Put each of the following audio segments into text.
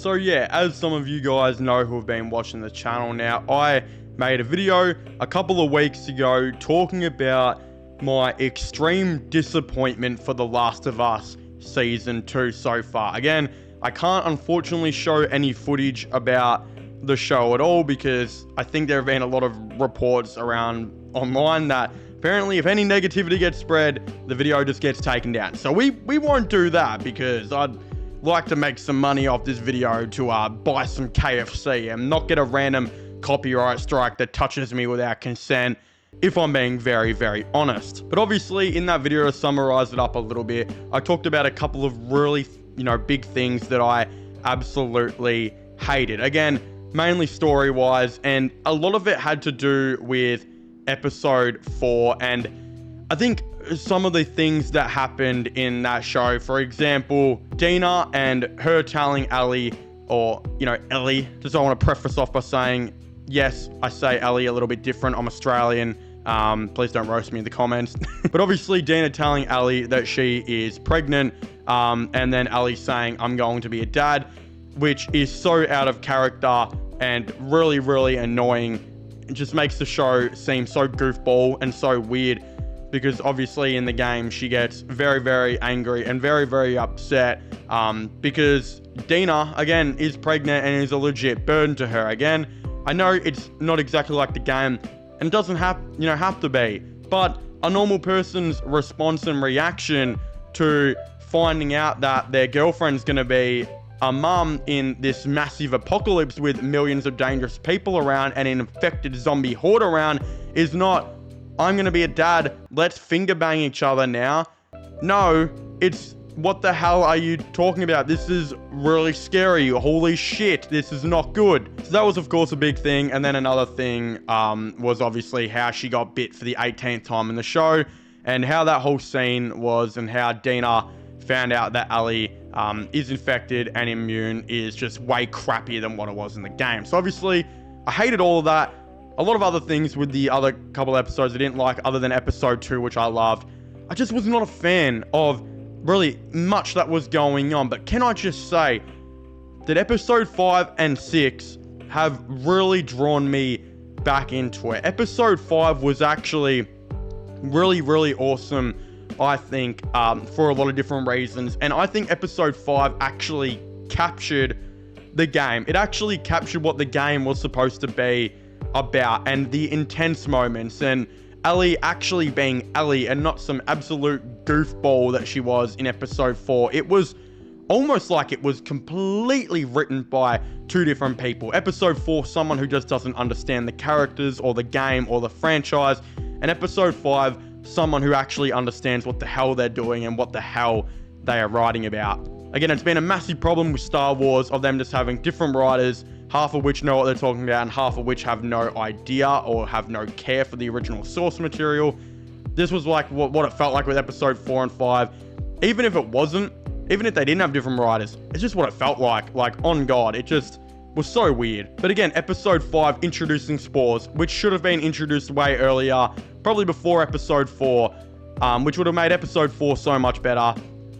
So yeah, as some of you guys know who have been watching the channel now, I made a video a couple of weeks ago talking about my extreme disappointment for The Last of Us Season 2 so far. Again, I can't unfortunately show any footage about the show at all because I think there have been a lot of reports around online that apparently if any negativity gets spread, the video just gets taken down. So we won't do that because I'd like to make some money off this video to buy some KFC and not get a random copyright strike that touches me without consent, if I'm being very, very honest. But obviously in that video, to summarize it up a little bit, I talked about a couple of really, big things that I absolutely hated. Again, mainly story-wise, and a lot of it had to do with episode 4, and I think some of the things that happened in that show, for example, Dina and her telling Ellie, or, Ellie, just I want to preface off by saying, yes, I say Ellie a little bit different, I'm Australian, please don't roast me in the comments, but obviously Dina telling Ellie that she is pregnant, and then Ellie saying, I'm going to be a dad, which is so out of character and really, really annoying. It just makes the show seem so goofball and so weird, because obviously in the game she gets very, very angry and very, very upset because Dina, again, is pregnant and is a legit burden to her. Again, I know it's not exactly like the game and doesn't have to be, but a normal person's response and reaction to finding out that their girlfriend's going to be a mum in this massive apocalypse with millions of dangerous people around and an infected zombie horde around is not, I'm going to be a dad, let's finger bang each other now. No, it's, what the hell are you talking about? This is really scary. Holy shit, this is not good. So that was, of course, a big thing. And then another thing was obviously how she got bit for the 18th time in the show and how that whole scene was, and how Dina found out that Ellie is infected and immune is just way crappier than what it was in the game. So obviously, I hated all of that. A lot of other things with the other couple episodes I didn't like, other than episode 2, which I loved. I just was not a fan of really much that was going on. But can I just say that episode 5 and 6 have really drawn me back into it. Episode 5 was actually really, really awesome, I think, for a lot of different reasons. And I think episode 5 actually captured the game. It actually captured what the game was supposed to be about, and the intense moments, and Ellie actually being Ellie and not some absolute goofball that she was in episode 4. It was almost like it was completely written by two different people. Episode 4, someone who just doesn't understand the characters or the game or the franchise, and episode 5, someone who actually understands what the hell they're doing and what the hell they are writing about. Again, it's been a massive problem with Star Wars of them just having different writers, half of which know what they're talking about and half of which have no idea or have no care for the original source material. This was like what it felt like with episode 4 and 5. Even if it wasn't, even if they didn't have different writers, it's just what it felt like. Like, on God, it just was so weird. But again, episode 5, introducing spores, which should have been introduced way earlier, probably before episode 4, which would have made episode 4 so much better.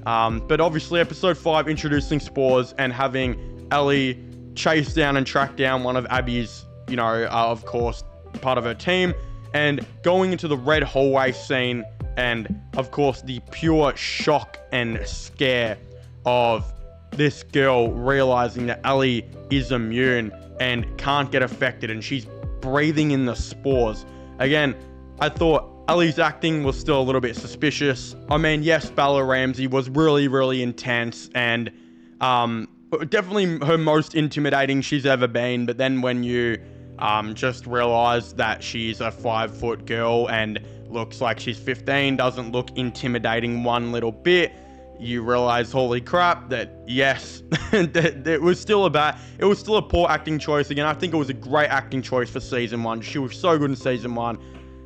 But obviously episode 5, introducing spores and having Ellie chase down and track down one of Abby's, of course, part of her team, and going into the red hallway scene, and of course the pure shock and scare of this girl realizing that Ellie is immune and can't get affected, and she's breathing in the spores. Again, I thought Ellie's acting was still a little bit suspicious. I mean, yes, Bella Ramsey was really, really intense, and definitely her most intimidating she's ever been. But then when you just realize that she's a 5-foot girl and looks like she's 15, doesn't look intimidating one little bit, you realize, holy crap, that yes, it was still a poor acting choice. Again, I think it was a great acting choice for season 1. She was so good in season 1.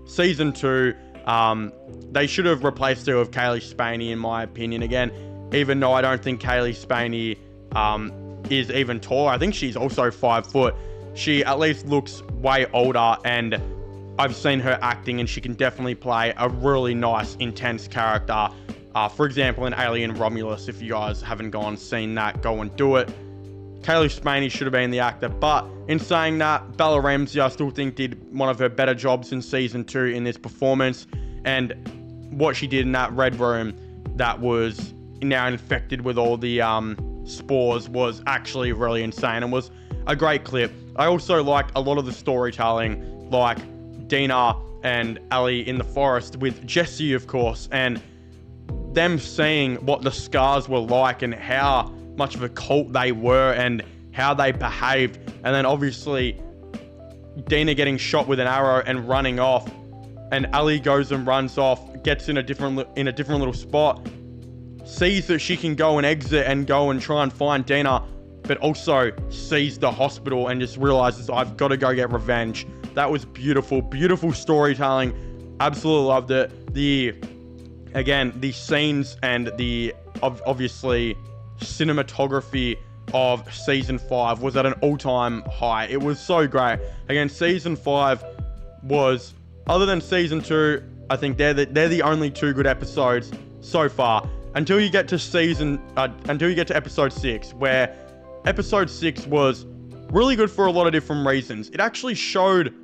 Season 2, they should have replaced her with Kaylee Spaney, in my opinion. Again, even though I don't think Kaylee Spaney is even taller, I think she's also 5 foot. She at least looks way older, and I've seen her acting, and she can definitely play a really nice, intense character. For example, in Alien Romulus, if you guys haven't seen that, go and do it. Kaylee Spaney should have been the actor. But in saying that, Bella Ramsey, I still think, did one of her better jobs in season 2 in this performance. And what she did in that red room that was now infected with all the spores was actually really insane and was a great clip. I also liked a lot of the storytelling, like Dina and Ellie in the forest with Jesse, of course, and them seeing what the Scars were like and how much of a cult they were and how they behaved. And then obviously Dina getting shot with an arrow and running off, and Ellie goes and runs off, gets in a different little spot, sees that she can go and exit and go and try and find Dina, but also sees the hospital and just realizes, I've got to go get revenge. That was beautiful, beautiful storytelling. Absolutely loved it. The scenes and the obviously cinematography of season 5 was at an all-time high. It was so great. Again, season 5 was, other than season 2, I think they're the only 2 good episodes so far. Until you get to episode 6, where episode 6 was really good for a lot of different reasons. It actually showed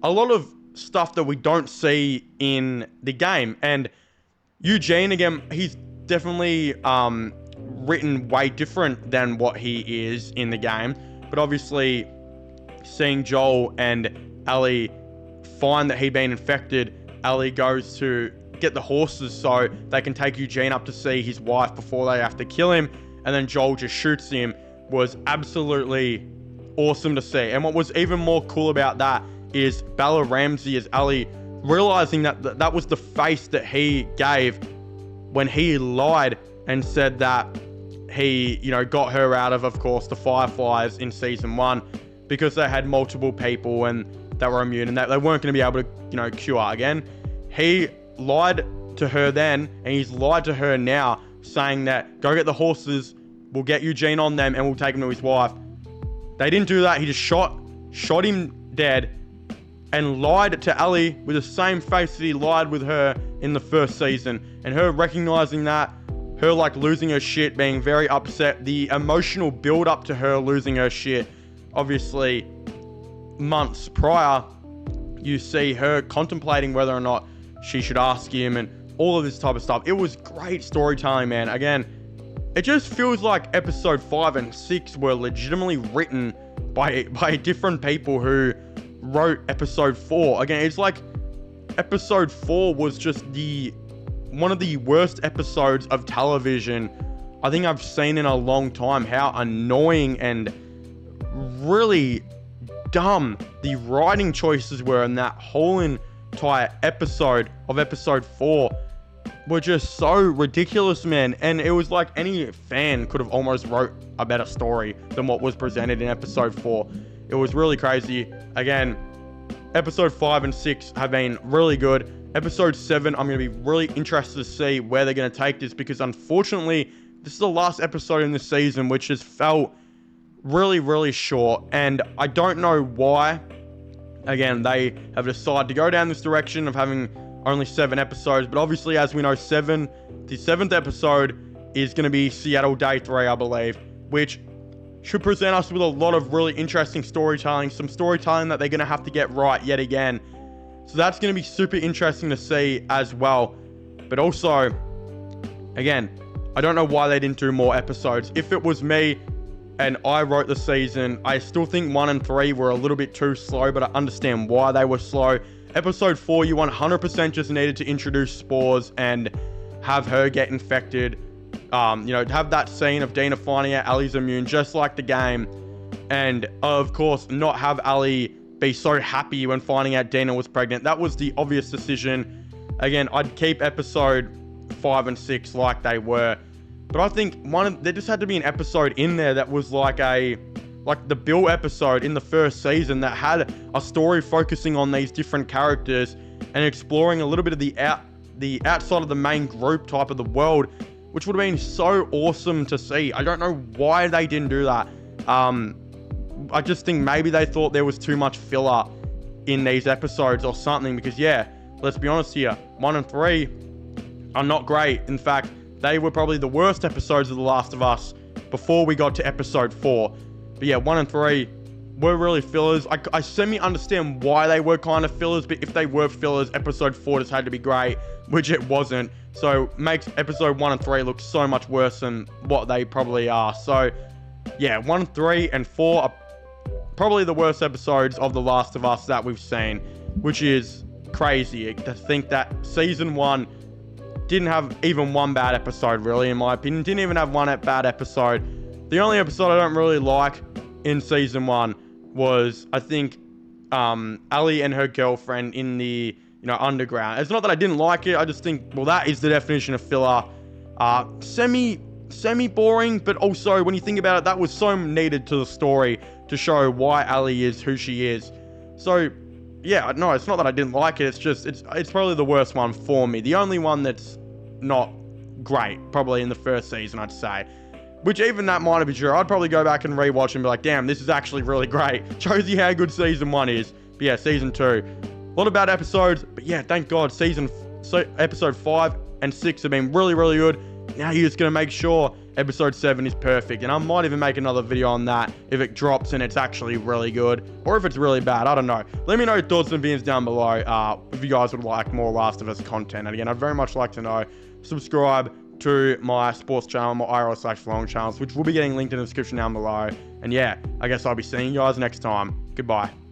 a lot of stuff that we don't see in the game. And Eugene, again, he's definitely written way different than what he is in the game. But obviously, seeing Joel and Ellie find that he'd been infected, Ellie goes to get the horses so they can take Eugene up to see his wife before they have to kill him. And then Joel just shoots him. Was absolutely awesome to see. And what was even more cool about that is Bella Ramsey as Ellie realizing that that was the face that he gave when he lied and said that he, got her out of course, the Fireflies in season 1 because they had multiple people and they were immune and that they weren't going to be able to, cure again. He lied to her then, and he's lied to her now, saying that go get the horses, we'll get Eugene on them, and we'll take him to his wife. They didn't do that. He just shot him dead and lied to Ellie with the same face that he lied with her in the first season. And her recognizing that, her losing her shit, being very upset, the emotional build up to her losing her shit. Obviously, months prior, you see her contemplating whether or not she should ask him and all of this type of stuff. It was great storytelling, man. Again, it just feels like episode 5 and 6 were legitimately written by different people who wrote episode 4. Again, it's like episode 4 was just one of the worst episodes of television I think I've seen in a long time. How annoying and really dumb the writing choices were in that whole entire episode of episode 4 were just so ridiculous, man. And it was like any fan could have almost wrote a better story than what was presented in episode 4. It was really crazy. Again, episode 5 and 6 have been really good. Episode 7, I'm going to be really interested to see where they're going to take this, because unfortunately, this is the last episode in the season, which has felt really, really short. And I don't know why. Again, they have decided to go down this direction of having only 7 episodes. But obviously, as we know, the 7th episode is going to be Seattle Day 3, I believe, which should present us with a lot of really interesting storytelling. Some storytelling that they're going to have to get right yet again. So that's going to be super interesting to see as well. But also, again, I don't know why they didn't do more episodes. If it was me and I wrote the season, I still think 1 and 3 were a little bit too slow, but I understand why they were slow. Episode 4, you 100% just needed to introduce spores and have her get infected. Have that scene of Dina finding out Ellie's immune, just like the game. And, of course, not have Ellie be so happy when finding out Dina was pregnant. That was the obvious decision. Again, I'd keep episode 5 and 6 like they were. But I think there just had to be an episode in there that was like the Bill episode in the first season that had a story focusing on these different characters and exploring a little bit of the outside of the main group type of the world, which would have been so awesome to see. I don't know why they didn't do that. I just think maybe they thought there was too much filler in these episodes or something, because let's be honest here, 1 and 3 are not great. In fact, they were probably the worst episodes of The Last of Us before we got to episode 4. But yeah, 1 and 3 were really fillers. I semi-understand why they were kind of fillers, but if they were fillers, episode 4 just had to be great, which it wasn't. So makes episode 1 and 3 look so much worse than what they probably are. So yeah, 1, 3, and 4 are probably the worst episodes of The Last of Us that we've seen, which is crazy to think that season 1 didn't have even one bad episode, really, in my opinion. Didn't even have one bad episode. The only episode I don't really like in season 1 was, I think, Ellie and her girlfriend in the, underground. It's not that I didn't like it. I just think, well, that is the definition of filler. Semi boring, but also when you think about it, that was so needed to the story to show why Ellie is who she is. So yeah, no, it's not that I didn't like it. It's just, it's probably the worst one for me. The only one that's not great, probably in the first season, I'd say. Which even that might be true. I'd probably go back and rewatch and be like, damn, this is actually really great. Shows you how good season 1 is. But yeah, season 2, a lot of bad episodes. But yeah, thank God, episode 5 and 6 have been really, really good. Now you're just going to make sure episode 7 is perfect. And I might even make another video on that if it drops and it's actually really good. Or if it's really bad, I don't know. Let me know your thoughts and opinions down below if you guys would like more Last of Us content. And again, I'd very much like to know. Subscribe to my sports channel, my IRL/vlog channels, which will be getting linked in the description down below. And yeah, I guess I'll be seeing you guys next time. Goodbye.